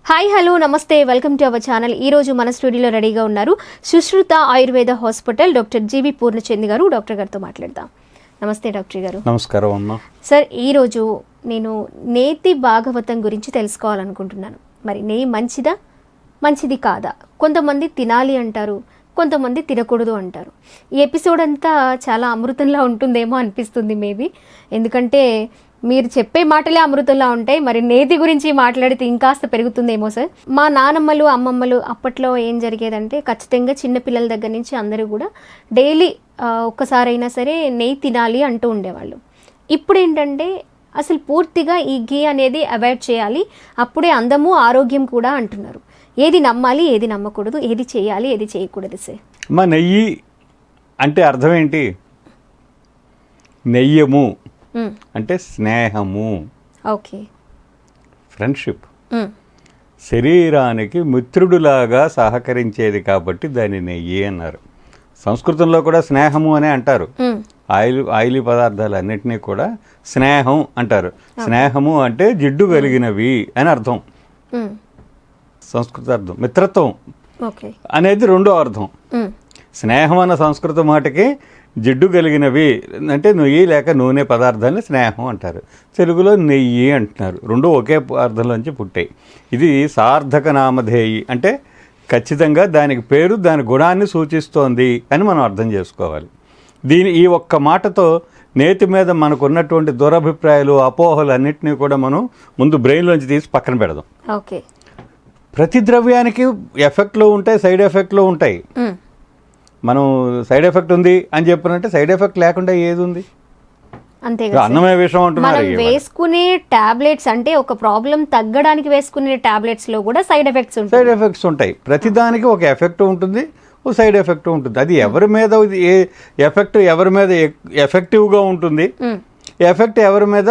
Hi hello నమస్తే welcome to our channel. ఈ రోజు మన స్టూడియోలో రెడీగా ఉన్నారు సుశ్రుత ఆయుర్వేద హాస్పిటల్ డాక్టర్ జీవి పూర్ణచంద్ గారు. డాక్టర్ గారితో మాట్లాడదాం. నమస్తే డాక్టర్ గారు. నమస్కారం అమ్మా. సార్, ఈరోజు నేను నేతి భాగవతం గురించి తెలుసుకోవాలనుకుంటున్నాను. మరి నెయ్యి మంచిదా, మంచిది కాదా? కొంతమంది తినాలి అంటారు, కొంతమంది తినకూడదు అంటారు. ఈ ఎపిసోడ్ అంతా చాలా అమృతంలా ఉంటుందేమో అనిపిస్తుంది మేబీ, ఎందుకంటే మీరు చెప్పే మాటలే అమృతంలా ఉంటాయి. మరి నేతి గురించి మాట్లాడితే ఇంకాస్త పెరుగుతుందేమో సార్. మా నానమ్మలు అమ్మమ్మలు అప్పట్లో ఏం జరిగేదంటే ఖచ్చితంగా చిన్నపిల్లల దగ్గర నుంచి అందరూ కూడా డైలీ ఒక్కసారైనా సరే నెయ్యి తినాలి అంటూ ఉండేవాళ్ళు. ఇప్పుడు ఏంటంటే అసలు పూర్తిగా ఈ ఘీ అనేది అవాయిడ్ చేయాలి, అప్పుడే అందము ఆరోగ్యం కూడా అంటున్నారు. ఏది నమ్మాలి, ఏది నమ్మకూడదు, ఏది చేయాలి, ఏది చేయకూడదు సార్? మా నెయ్యి అంటే అర్థం ఏంటి? నెయ్యము అంటే స్నేహము, ఓకే, ఫ్రెండ్షిప్, శరీరానికి మిత్రుడులాగా సహకరించేది కాబట్టి దాన్ని నెయ్యి అన్నారు. సంస్కృతంలో కూడా స్నేహము అనే అంటారు. ఆయిలీ పదార్థాలన్నింటినీ కూడా స్నేహం అంటారు. స్నేహము అంటే జిడ్డు కలిగినవి అని అర్థం, సంస్కృత అర్థం. మిత్రత్వం అనేది రెండో అర్థం. స్నేహం అన్న సంస్కృత మాటకి జిడ్డు కలిగినవి అంటే నెయ్యి లేక నూనె పదార్థాన్ని స్నేహం అంటారు. తెలుగులో నెయ్యి అంటున్నారు. రెండు ఒకే అర్థంలోంచి పుట్టాయి. ఇది సార్థక నామధేయి అంటే ఖచ్చితంగా దానికి పేరు దాని గుణాన్ని సూచిస్తోంది అని మనం అర్థం చేసుకోవాలి. ఈ ఒక్క మాటతో నేతి మీద మనకు ఉన్నటువంటి దురభిప్రాయాలు, అపోహలు అన్నింటినీ కూడా మనం ముందు బ్రెయిన్లోంచి తీసి పక్కన పెడదాం. ఓకే, ప్రతి ద్రవ్యానికి ఎఫెక్ట్లు ఉంటాయి, సైడ్ ఎఫెక్ట్లు ఉంటాయి. మనం సైడ్ ఎఫెక్ట్ ఉంది అని చెప్పినంటే సైడ్ ఎఫెక్ట్ లేకుండా ఏది ఉంది? అంతే. అన్నమే విషయం అంటున్నారు. వేసుకునే టాబ్లెట్స్ అంటే ఒక ప్రాబ్లం తగ్గడానికి వేసుకునే టాబ్లెట్స్ లో కూడా సైడ్ ఎఫెక్ట్స్ ఉంటాయి. ప్రతిదానికి ఒక ఎఫెక్ట్ ఉంటుంది, ఒక సైడ్ ఎఫెక్ట్ ఉంటుంది. అది ఎవరి మీద ఎఫెక్ట్ ఎవరి మీద ఎఫెక్టివ్గా ఉంటుంది, ఎఫెక్ట్ ఎవరి మీద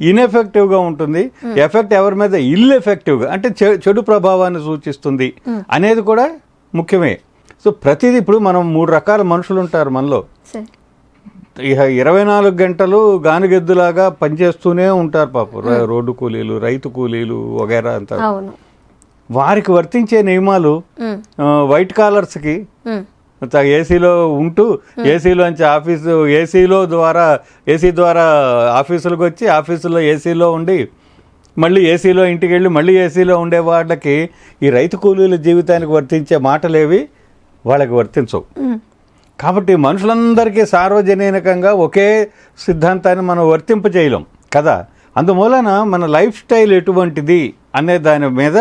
ఇన్ఎఫెక్టివ్గా ఉంటుంది, ఎఫెక్ట్ ఎవరి మీద ఇల్ఎఫెక్టివ్గా అంటే చెడు ప్రభావాన్ని సూచిస్తుంది అనేది కూడా ముఖ్యమే. సో ప్రతిదీ ఇప్పుడు మనం 3 రకాల మనుషులు ఉంటారు మనలో. 24 గంటలు గానుగెద్దులాగా పనిచేస్తూనే ఉంటారు పాపం. రోడ్డు కూలీలు, రైతు కూలీలు వగైరా అంటారు. వారికి వర్తించే నియమాలు వైట్ కాలర్స్కి ఏసీలో ఉంటూ ఏసీలోంచి ఏసీ ద్వారా ఆఫీసులకు వచ్చి ఆఫీసులో ఏసీలో ఉండి మళ్ళీ ఏసీలో ఇంటికి వెళ్ళి మళ్ళీ ఏసీలో ఉండే వాళ్ళకి ఈ రైతు కూలీల జీవితానికి వర్తించే మాటలేవి వాళ్ళకి వర్తించవు. కాబట్టి మనుషులందరికీ సార్వజనీనంగా ఒకే సిద్ధాంతాన్ని మనం వర్తింపజేయలేం కదా. అందువలన మన లైఫ్ స్టైల్ ఎటువంటిది అనే దాని మీద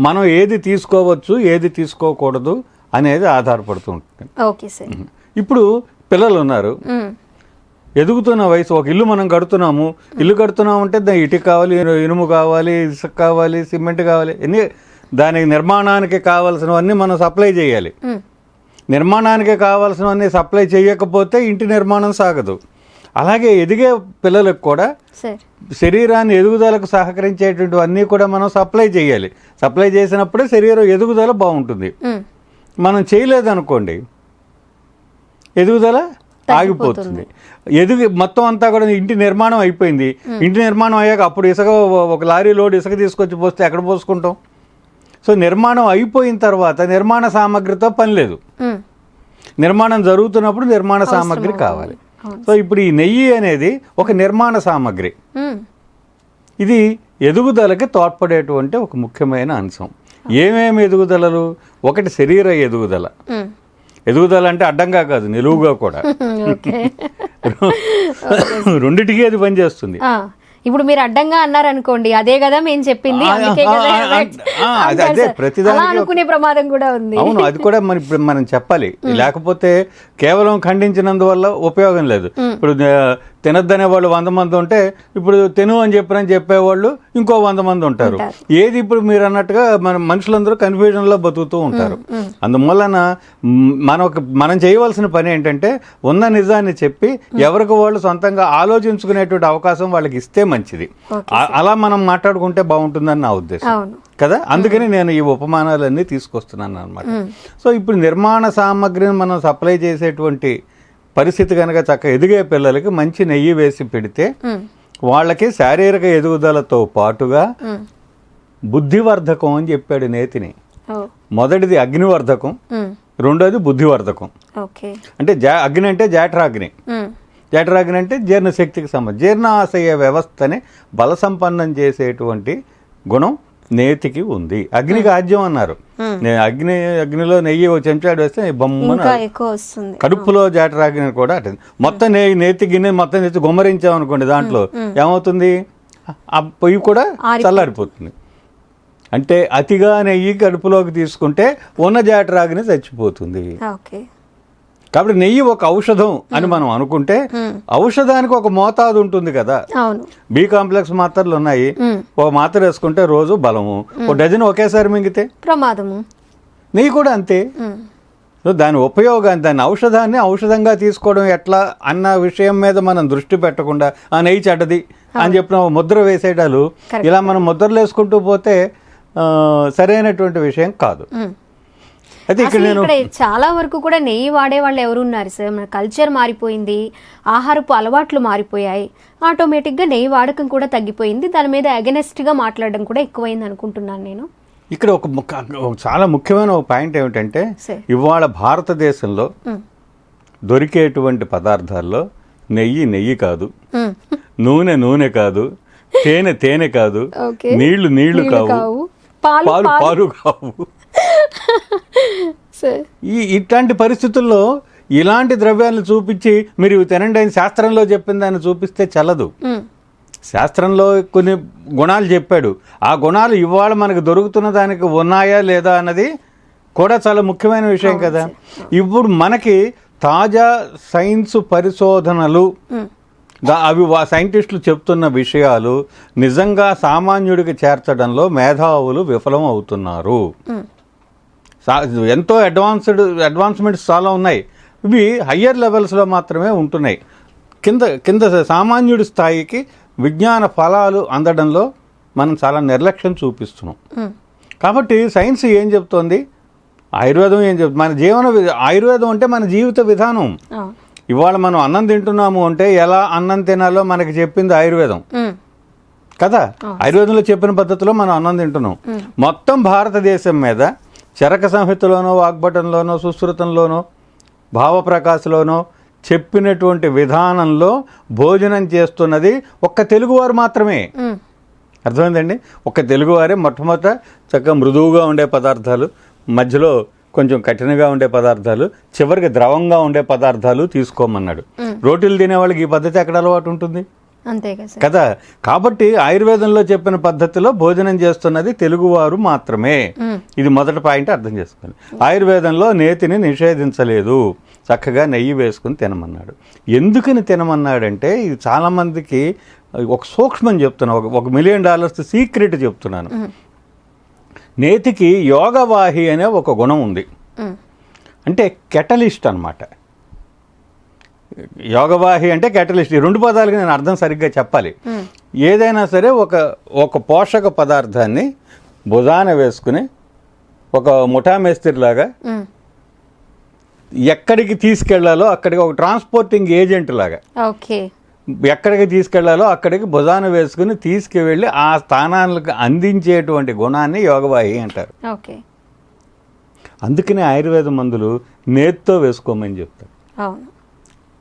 మనం ఏది తీసుకోవచ్చు, ఏది తీసుకోకూడదు అనేది ఆధారపడుతూ ఉంటుంది. Okay sir. ఇప్పుడు పిల్లలు ఉన్నారు, ఎదుగుతున్న వయసు. ఒక ఇల్లు మనం కడుతున్నాము, ఇల్లు కడుతున్నామంటే దానికి ఇటుక కావాలి, ఇనుము కావాలి, ఇసుక కావాలి, సిమెంట్ కావాలి, దానికి నిర్మాణానికి కావాల్సినవన్నీ మనం సప్లై చేయాలి. నిర్మాణానికి కావాల్సినవన్నీ సప్లై చేయకపోతే ఇంటి నిర్మాణం సాగదు. అలాగే ఎదిగే పిల్లలకు కూడా శరీరాన్ని ఎదుగుదలకు సహకరించేటువంటి అన్నీ కూడా మనం సప్లై చేయాలి. సప్లై చేసినప్పుడే శరీరం ఎదుగుదల బాగుంటుంది. మనం చేయలేదనుకోండి ఎదుగుదల ఆగిపోతుంది. మొత్తం అంతా కూడా ఇంటి నిర్మాణం అయిపోయింది. ఇంటి నిర్మాణం అయ్యాక అప్పుడు ఇసుక ఒక లారీ లోడ్ ఇసుక తీసుకొచ్చి పోస్తే ఎక్కడ పోసుకుంటాం? సో నిర్మాణం అయిపోయిన తర్వాత నిర్మాణ సామగ్రితో పని లేదు. నిర్మాణం జరుగుతున్నప్పుడు నిర్మాణ సామగ్రి కావాలి. సో ఇప్పుడు ఈ నెయ్యి అనేది ఒక నిర్మాణ సామగ్రి. ఇది ఎదుగుదలకి తోడ్పడేటువంటి ఒక ముఖ్యమైన అంశం. ఏమేమి ఎదుగుదలలు? ఒకటి శరీర ఎదుగుదల. ఎదుగుదల అంటే అడ్డంగా కాదు, నిలువుగా కూడా. రెండిటికి అది పనిచేస్తుంది. ఇప్పుడు మీరు అడ్డంగా అన్నారనుకోండి, అదే కదా మేము చెప్పింది, అనుకునే ప్రమాదం కూడా ఉంది. అవును, అది కూడా మనం చెప్పాలి. లేకపోతే కేవలం ఖండించినందువల్ల ఉపయోగం లేదు. ఇప్పుడు తినద్దనే వాళ్ళు 100 మంది ఉంటే ఇప్పుడు తిను అని చెప్పేవాళ్ళు ఇంకో 100 మంది ఉంటారు. ఏది ఇప్పుడు మీరు అన్నట్టుగా మనుషులందరూ కన్ఫ్యూజన్లో బతుకుతూ ఉంటారు. అందువలన మనం చేయవలసిన పని ఏంటంటే ఉన్న నిజాన్ని చెప్పి ఎవరికి వాళ్ళు సొంతంగా ఆలోచించుకునేటువంటి అవకాశం వాళ్ళకి ఇస్తే మంచిది. అలా మనం మాట్లాడుకుంటే బాగుంటుందని నా ఉద్దేశం కదా. అందుకని నేను ఈ ఉపమానాలన్నీ తీసుకొస్తున్నాను అనమాట. సో ఇప్పుడు నిర్మాణ సామగ్రిని మనం సప్లై చేసేటువంటి పరిస్థితి కనుక చక్కగా ఎదిగే పిల్లలకి మంచి నెయ్యి వేసి పెడితే వాళ్ళకి శారీరక ఎదుగుదలతో పాటుగా బుద్ధివర్ధకం అని చెప్పాడు నేతిని. ఓ. మొదటిది అగ్నివర్ధకం, ఉమ్. రెండోది బుద్ధివర్ధకం. ఓకే. అంటే అగ్ని అంటే జాఠరాగ్ని. ఉమ్. జాఠరాగ్ని అంటే జీర్ణశక్తికి సంబంధించి జీర్ణాశయ వ్యవస్థని బలసంపన్నం చేసేటువంటి గుణం నేతికి ఉంది. అగ్నికి ఆజ్యం అన్నారు. అగ్నిలో నెయ్యి ఒక చెంచాడు వేస్తే బొమ్మన ఇంకా ఎక్కువ వస్తుంది. కడుపులో జాఠరాగ్ని కూడా అటెంది. మొత్తం నేతి గిన్నె మొత్తం తెచ్చి గుమ్మరించామనుకోండి, దాంట్లో ఏమవుతుంది, ఆ పొయ్యి కూడా చల్లారిపోతుంది. అంటే అతిగా నెయ్యి కడుపులోకి తీసుకుంటే ఉన్న జాఠరాగ్ని చచ్చిపోతుంది. ఓకే. కాబట్టి నెయ్యి ఒక ఔషధం అని మనం అనుకుంటే ఔషధానికి ఒక మోతాదు ఉంటుంది కదా. అవును. బి కాంప్లెక్స్ మాత్రలు ఉన్నాయి. ఒక మాత్ర వేసుకుంటే రోజు బలము, ఒక డజన్ ఒకేసారి మింగితే ప్రమాదము. నెయ్యి కూడా అంతే. సో దాని ఉపయోగాన్ని, దాని ఔషధాన్ని ఔషధంగా తీసుకోవడం ఎట్లా అన్న విషయం మీద మనం దృష్టి పెట్టకుండా ఆ నెయ్యి చెడ్డది అని చెప్పిన ముద్ర వేసేటాలు, ఇలా మనం ముద్రలు వేసుకుంటూ పోతే సరైనటువంటి విషయం కాదు. అయితే ఇక్కడ చాలా వరకు కూడా నెయ్యి వాడే వాళ్ళు ఎవరు ఉన్నారు సార్? మన కల్చర్ మారిపోయింది, ఆహారపు అలవాట్లు మారిపోయాయి, ఆటోమేటిక్గా నెయ్యి వాడకం కూడా తగ్గిపోయింది. దాని మీద అగెనెస్ట్గా మాట్లాడడం కూడా ఎక్కువైంది అనుకుంటున్నాను నేను. ఇక్కడ ఒక చాలా ముఖ్యమైన ఒక పాయింట్ ఏమిటంటే, ఇవాళ భారతదేశంలో దొరికేటువంటి పదార్థాల్లో నెయ్యి కాదు, నూనె కాదు, తేనె కాదు, నీళ్లు కావు, పాలు కావు. ఇట్లాంటి పరిస్థితుల్లో ఇలాంటి ద్రవ్యాలను చూపించి మీరు తినండి అని శాస్త్రంలో చెప్పిన దాన్ని చూపిస్తే చల్లదు. శాస్త్రంలో కొన్ని గుణాలు చెప్పాడు, ఆ గుణాలు ఇవాళ మనకు దొరుకుతున్న దానికి ఉన్నాయా లేదా అన్నది కూడా చాలా ముఖ్యమైన విషయం కదా. ఇప్పుడు మనకి తాజా సైన్స్ పరిశోధనలు, అవి సైంటిస్టులు చెప్తున్న విషయాలు నిజంగా సామాన్యుడికి చేర్చడంలో మేధావులు విఫలం అవుతున్నారు. ఎంతో అడ్వాన్స్మెంట్స్ చాలా ఉన్నాయి, ఇవి హయ్యర్ లెవెల్స్లో మాత్రమే ఉంటున్నాయి. కింద సామాన్యుడి స్థాయికి విజ్ఞాన ఫలాలు అందడంలో మనం చాలా నిర్లక్ష్యం చూపిస్తున్నాం. కాబట్టి సైన్స్ ఏం చెప్తోంది, ఆయుర్వేదం ఏం చెప్తుంది, ఆయుర్వేదం అంటే మన జీవిత విధానం. ఇవాళ మనం అన్నం తింటున్నాము అంటే ఎలా అన్నం తినాలో మనకి చెప్పింది ఆయుర్వేదం కదా. ఆయుర్వేదంలో చెప్పిన పద్ధతిలో మనం అన్నం తింటున్నాం. మొత్తం భారతదేశం మీద చరక సంహితలోనో, వాగ్భటంలోనో, సుశ్రుతంలోనో, భావప్రకాశలోనో చెప్పినటువంటి విధానంలో భోజనం చేస్తున్నది ఒక్క తెలుగువారు మాత్రమే. అర్థమైందండి? ఒక్క తెలుగువారే మొట్టమొదట చక్కగా మృదువుగా ఉండే పదార్థాలు, మధ్యలో కొంచెం కఠినంగా ఉండే పదార్థాలు, చివరికి ద్రవంగా ఉండే పదార్థాలు తీసుకోమన్నాడు. రోటీలు తినేవాళ్ళకి ఈ పద్ధతి ఎక్కడ అలవాటు ఉంటుంది కదా. కాబట్టి ఆయుర్వేదంలో చెప్పిన పద్ధతిలో భోజనం చేస్తున్నది తెలుగువారు మాత్రమే. ఇది మొదటి పాయింట్ అర్థం చేసుకోండి. ఆయుర్వేదంలో నేతిని నిషేధించలేదు, చక్కగా నెయ్యి వేసుకుని తినమన్నాడు. ఎందుకని తినమన్నాడంటే, ఇది చాలామందికి ఒక సూక్ష్మం చెప్తున్నాను, $1 మిలియన్ సీక్రెట్ చెప్తున్నాను. నేతికి యోగవాహి అనే ఒక గుణం ఉంది, అంటే కెటలిస్ట్ అన్నమాట. యోగవాహి అంటే కెటలిస్ట్. ఈ రెండు పదాలకి నేను అర్థం సరిగ్గా చెప్పాలి. ఏదైనా సరే ఒక పోషక పదార్థాన్ని భుజాన వేసుకుని ఒక ముఠా మేస్త్రిలాగా ఎక్కడికి తీసుకెళ్లాలో అక్కడికి, ఒక ట్రాన్స్పోర్టింగ్ ఏజెంట్ లాగా ఎక్కడికి తీసుకెళ్లాలో అక్కడికి భుజాన వేసుకుని తీసుకువెళ్ళి ఆ స్థానాలకు అందించేటువంటి గుణాన్ని యోగవాహి అంటారు. అందుకనే ఆయుర్వేద మందులు నేతితో వేసుకోమని చెప్తారు.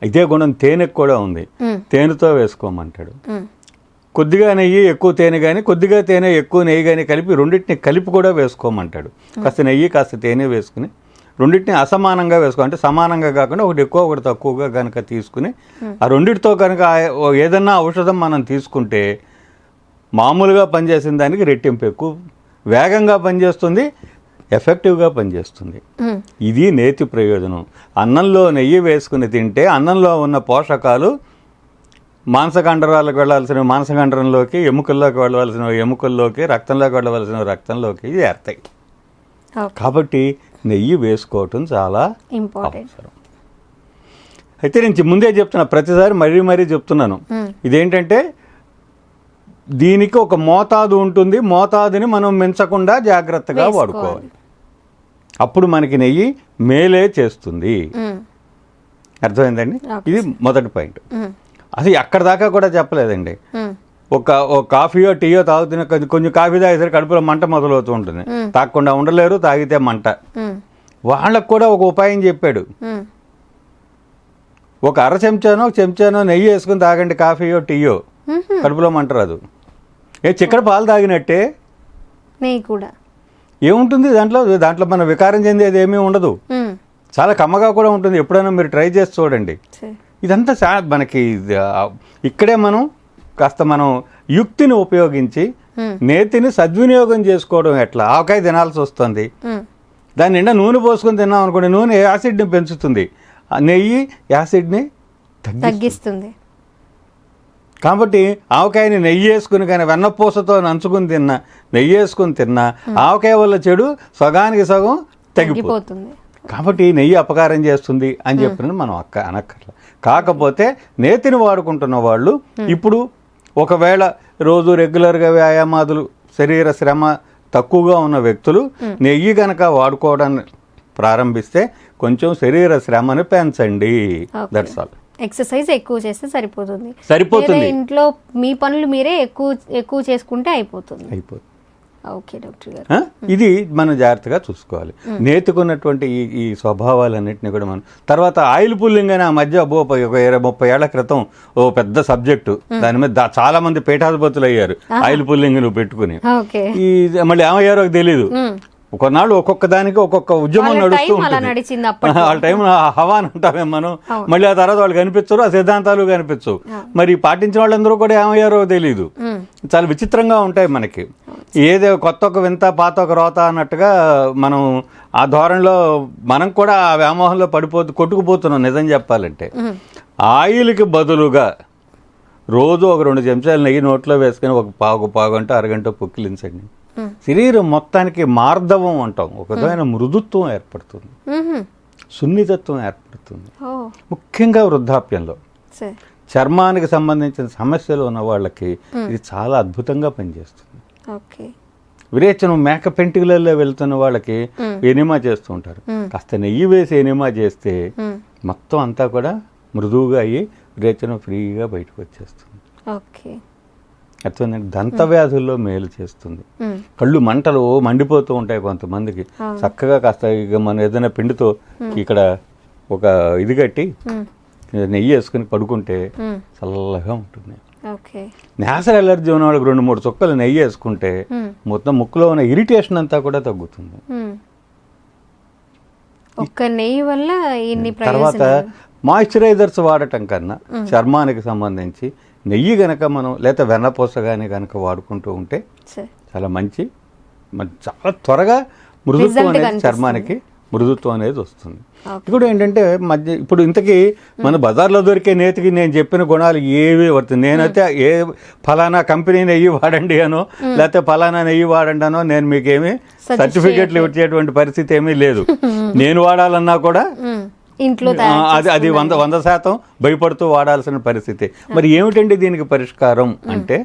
ఇదే గుణం తేనెకు కూడా ఉంది, తేనెతో వేసుకోమంటాడు. కొద్దిగా నెయ్యి ఎక్కువ తేనె కానీ, కొద్దిగా తేనె ఎక్కువ నెయ్యి కానీ కలిపి రెండింటిని కలిపి కూడా వేసుకోమంటాడు. కాస్త నెయ్యి కాస్త తేనె వేసుకుని రెండింటిని అసమానంగా వేసుకో, అంటే సమానంగా కాకుండా ఒకటి ఎక్కువ ఒకటి తక్కువగా కనుక తీసుకుని ఆ రెండింటితో కనుక ఏదన్నా ఔషధం మనం తీసుకుంటే మామూలుగా పనిచేసిన దానికి రెట్టింపు ఎక్కువ వేగంగా పనిచేస్తుంది, ఎఫెక్టివ్గా పనిచేస్తుంది. ఇది నేతి ప్రయోజనం. అన్నంలో నెయ్యి వేసుకుని తింటే అన్నంలో ఉన్న పోషకాలు మాంసకండరాలకు వెళ్ళాల్సిన మాంసకండరంలోకి, ఎముకల్లోకి వెళ్ళవలసిన ఎముకల్లోకి, రక్తంలోకి వెళ్ళవలసిన రక్తంలోకి చేరుతాయి. కాబట్టి నెయ్యి వేసుకోవటం చాలా అవసరం. అయితే నేను ముందే చెప్తున్నా, ప్రతిసారి మరీ చెప్తున్నాను, ఇదేంటంటే దీనికి ఒక మోతాదు ఉంటుంది, మోతాదుని మనం మించకుండా జాగ్రత్తగా వాడుకోవాలి. అప్పుడు మనకి నెయ్యి మేలే చేస్తుంది. అర్థమైందండి? ఇది మొదటి పాయింట్. అది అక్కడ దాకా కూడా చెప్పలేదండి. ఒక కాఫీయో టీయో తాగుతున్న కొంచెం కాఫీ తాగేసరికి కడుపులో మంట మొదలవుతూ ఉంటుంది. తాగకుండా ఉండలేరు, తాగితే మంట. వాళ్ళకు కూడా ఒక ఉపాయం చెప్పాడు. ఒక చెంచానో నెయ్యి వేసుకుని తాగండి, కాఫీయో టీయో, కడుపులో మంట రాదు. చిక్కడి పాలు తాగినట్టే నెయ్యి కూడా ఏముంటుంది దాంట్లో మన వికారం చెందేది ఏమీ ఉండదు. చాలా కమ్మగా కూడా ఉంటుంది. ఎప్పుడైనా మీరు ట్రై చేసి చూడండి. ఇదంతా మనకి ఇక్కడే మనం యుక్తిని ఉపయోగించి నేతిని సద్వినియోగం చేసుకోవడం ఎట్లా. ఆవకాయ తినాల్సి వస్తుంది, దాని నిండా నూనె పోసుకొని తిన్నాం అనుకోండి, నూనె యాసిడ్ని పెంచుతుంది, నెయ్యి యాసిడ్ని తగ్గిస్తుంది. కాబట్టి ఆవకాయని నెయ్యి వేసుకుని కానీ వెన్నపూసతో నంచుకుని తిన్నా, నెయ్యి వేసుకుని తిన్నా ఆవకాయ వల్ల చెడు సగానికి సగం తగ్గిపోతుంది. కాబట్టి నెయ్యి అపకారం చేస్తుంది అని చెప్పిన మనం అనక్కర్ల. కాకపోతే నేతిని వాడుకుంటున్న వాళ్ళు ఇప్పుడు ఒకవేళ రోజు రెగ్యులర్గా వ్యాయామాదులు, శరీర శ్రమ తక్కువగా ఉన్న వ్యక్తులు నెయ్యి గనక వాడుకోవడాన్ని ప్రారంభిస్తే కొంచెం శరీర శ్రమను పెంచండి. That's all. ఎక్సర్సైజ్ ఎక్కువ చేస్తే సరిపోతుంది. ఇంట్లో మీ పనులు మీరే ఎక్కువ చేసుకుంటే అయిపోతుంది. ఓకే డాక్టర్ గారు, ఇది మనం జాగ్రత్తగా చూసుకోవాలి. నేతికున్నటువంటి ఈ స్వభావాలన్నింటినీ కూడా మనం తర్వాత ఆయిల్ పుల్లింగ్ అని ఆ మధ్య 20-30 ఏళ్ల క్రితం ఓ పెద్ద సబ్జెక్టు, దాని మీద చాలా మంది పీఠాధిపతులు అయ్యారు ఆయిల్ పుల్లింగ్ నువ్వు పెట్టుకుని. ఈ మళ్ళీ ఏమయ్యారో తెలీదు. కొన్నాళ్ళు ఒక్కొక్క దానికి ఒక్కొక్క ఉద్యమం నడుస్తూ ఉంటుంది. వాళ్ళ టైం హవా అని అంటామే మనం. మళ్ళీ ఆ తర్వాత వాళ్ళు కనిపించరు, ఆ సిద్ధాంతాలు కనిపించవు. మరి పాటించిన వాళ్ళందరూ కూడా ఏమయ్యారో తెలీదు. చాలా విచిత్రంగా ఉంటాయి మనకి. ఏదో కొత్త ఒక వింత, పాత ఒక రోత అన్నట్టుగా మనం ఆ ధోరణిలో మనం కూడా ఆ వ్యామోహంలో కొట్టుకుపోతున్నాం. నిజం చెప్పాలంటే ఆయిల్కి బదులుగా రోజు ఒక 2 చెంచాలు నెయ్యి నోట్లో వేసుకుని ఒక పావుగంట అరగంట పుక్కిలించండి. శరీరం మొత్తానికి మార్దవం అంటాం, ఒక విధమైన మృదుత్వం ఏర్పడుతుంది, సున్నితత్వం ఏర్పడుతుంది. ముఖ్యంగా వృద్ధాప్యంలో చర్మానికి సంబంధించిన సమస్యలు ఉన్న వాళ్ళకి ఇది చాలా అద్భుతంగా పనిచేస్తుంది. విరేచనం మేక పెంటికలలో వెళ్తున్న వాళ్ళకి ఎనిమా చేస్తూ ఉంటారు. కాస్త నెయ్యి వేసి ఎనిమా చేస్తే మొత్తం అంతా కూడా మృదువుగా అయ్యి విరేచనం ఫ్రీగా బయటకు వచ్చేస్తుంది. అర్థమైందండి. దంత వ్యాధుల్లో మేలు చేస్తుంది. కళ్ళు మంటలు మండిపోతూ ఉంటాయి కొంతమందికి. చక్కగా కాస్త ఇక మనం ఏదైనా పిండితో ఇక్కడ ఒక ఇది కట్టి నెయ్యి వేసుకుని పడుకుంటే చల్లగా ఉంటుంది. నేసర్ ఎలర్జీ ఉన్న వాళ్ళకి 2-3 చుక్కలు నెయ్యి వేసుకుంటే మొత్తం ముక్కులో ఉన్న ఇరిటేషన్ అంతా కూడా తగ్గుతుంది. తర్వాత మాయిశ్చరైజర్స్ వాడటం కన్నా చర్మానికి సంబంధించి నెయ్యి గనక మనం లేదా వెన్నపూస కానీ కనుక వాడుకుంటూ ఉంటే చాలా మంచి, చాలా త్వరగా మృదుత్వం అనేది చర్మానికి మృదుత్వం అనేది వస్తుంది. ఇప్పుడు ఏంటంటే ఇప్పుడు ఇంతకీ మన బజార్లో దొరికే నేతికి నేను చెప్పిన గుణాలు ఏవి వర్తుంది. నేనైతే ఏ ఫలానా కంపెనీ నెయ్యి వాడండి అనో లేకపోతే ఫలానా నెయ్యి వాడండి అనో నేను మీకేమీ సర్టిఫికెట్లు ఇచ్చేటువంటి పరిస్థితి ఏమీ లేదు. నేను వాడాలన్నా కూడా అది 100% భయపడుతూ వాడాల్సిన పరిస్థితి. మరి ఏమిటండి దీనికి పరిష్కారం అంటే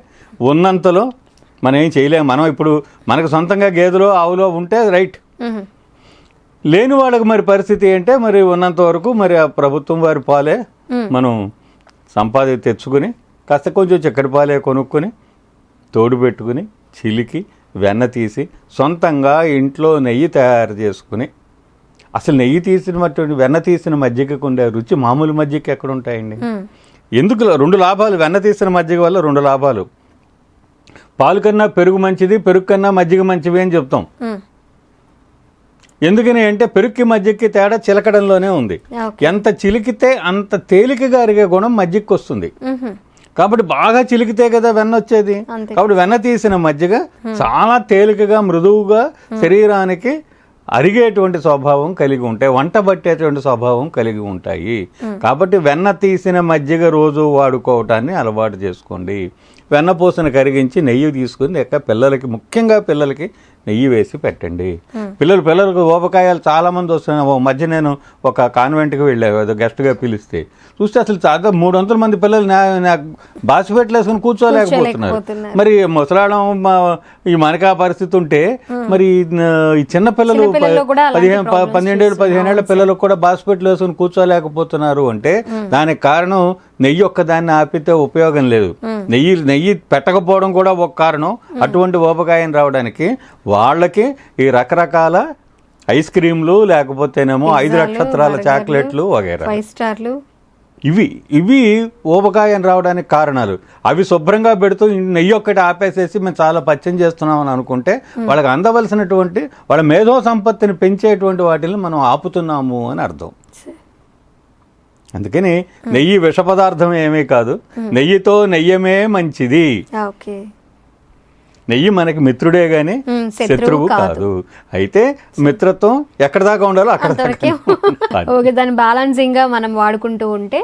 ఉన్నంతలో మనం ఏం చేయలేము. మనం ఇప్పుడు మనకు సొంతంగా గేదెలో ఆవులో ఉంటే రైట్, లేని వాళ్ళకి మరి పరిస్థితి ఏంటంటే మరి ఉన్నంత వరకు మరి ఆ ప్రభుత్వం వారి పాలే మనం తెచ్చుకుని కాస్త కొంచెం చక్కెర పాలే కొనుక్కొని తోడు పెట్టుకుని చిలికి వెన్న తీసి సొంతంగా ఇంట్లో నెయ్యి తయారు చేసుకుని, అసలు నెయ్యి తీసినటువంటి వెన్న తీసిన మజ్జిగకు ఉండే రుచి మామూలు మజ్జిగకి ఎక్కడ ఉంటాయండి? ఎందుకు 2 లాభాలు వెన్న తీసిన మజ్జిగ వల్ల 2 లాభాలు. పాలు కన్నా పెరుగు మంచిది, పెరుగు కన్నా మజ్జిగ మంచివి అని చెప్తాం. ఎందుకని అంటే పెరుగుకి మజ్జిగకి తేడా చిలకడంలోనే ఉంది. ఎంత చిలికితే అంత తేలికగా అరిగే గుణం మజ్జిగకి వస్తుంది. కాబట్టి బాగా చిలికితే కదా వెన్న వచ్చేది. కాబట్టి వెన్న తీసిన మజ్జిగ చాలా తేలికగా మృదువుగా శరీరానికి అరిగేటువంటి స్వభావం కలిగి ఉంటాయి, వంట పట్టేటువంటి స్వభావం కలిగి ఉంటాయి. కాబట్టి వెన్న తీసిన మజ్జిగ రోజు వాడుకోవటాన్ని అలవాటు చేసుకోండి. వెన్నపూసను కరిగించి నెయ్యి తీసుకుని పిల్లలకి, ముఖ్యంగా పిల్లలకి నెయ్యి వేసి పెట్టండి. పిల్లలకు ఊబకాయాలు చాలా మంది వస్తున్నాయి. ఓ మధ్య నేను ఒక కాన్వెంట్కి వెళ్ళాను గెస్ట్గా పిలిస్తే చూస్తే అసలు చాలా 300 మంది పిల్లలు బాసిపెట్లు వేసుకుని కూర్చోలేకపోతున్నారు. మరి ముసలాడం ఈ మనకా పరిస్థితి ఉంటే మరి ఈ చిన్న పిల్లలు 12-15 ఏళ్ల పిల్లలకు కూడా బాసిపెట్లు వేసుకుని కూర్చోలేకపోతున్నారు అంటే దానికి కారణం నెయ్యి ఒక్కదాన్ని ఆపితే ఉపయోగం లేదు. నెయ్యి పెట్టకపోవడం కూడా ఒక కారణం అటువంటి ఊబకాయం రావడానికి. వాళ్ళకి ఈ రకరకాల ఐస్ క్రీమ్లు లేకపోతేనేమో 5 నక్షత్రాల చాక్లెట్లు వగైరా 5 స్టార్లు ఇవి ఊబకాయం రావడానికి కారణాలు. అవి శుభ్రంగా పెడుతూ నెయ్యి ఒక్కటి ఆపేసేసి మేము చాలా పచ్చం చేస్తున్నాం అని అనుకుంటే వాళ్ళకి అందవలసినటువంటి వాళ్ళ మేధో సంపత్తిని పెంచేటువంటి వాటిని మనం ఆపుతున్నాము అని అర్థం. అందుకని నెయ్యి విష పదార్థం ఏమీ కాదు, నెయ్యితో నెయ్యమే మంచిది. నెయ్యి మనకి మిత్రుడే గాని శత్రువు కాదు. అయితే మిత్రత్వం ఎక్కడ దాకా ఉండాలో అక్కడ దాన్ని బ్యాలెన్సింగ్ గా మనం వాడుకుంటూ ఉంటే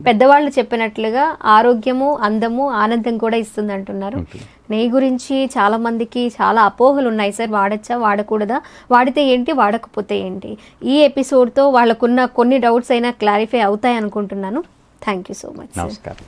పెద్దవాళ్ళు చెప్పినట్లుగా ఆరోగ్యము, అందము, ఆనందం కూడా ఇస్తుంది అంటున్నారు. నెయ్యి గురించి చాలా మందికి చాలా అపోహలు ఉన్నాయి సార్. వాడచ్చా, వాడకూడదా, వాడితే ఏంటి, వాడకపోతే ఏంటి? ఈ ఎపిసోడ్తో వాళ్ళకున్న కొన్ని డౌట్స్ అయినా క్లారిఫై అవుతాయి అనుకుంటున్నాను. Thank you so much. నమస్కారం.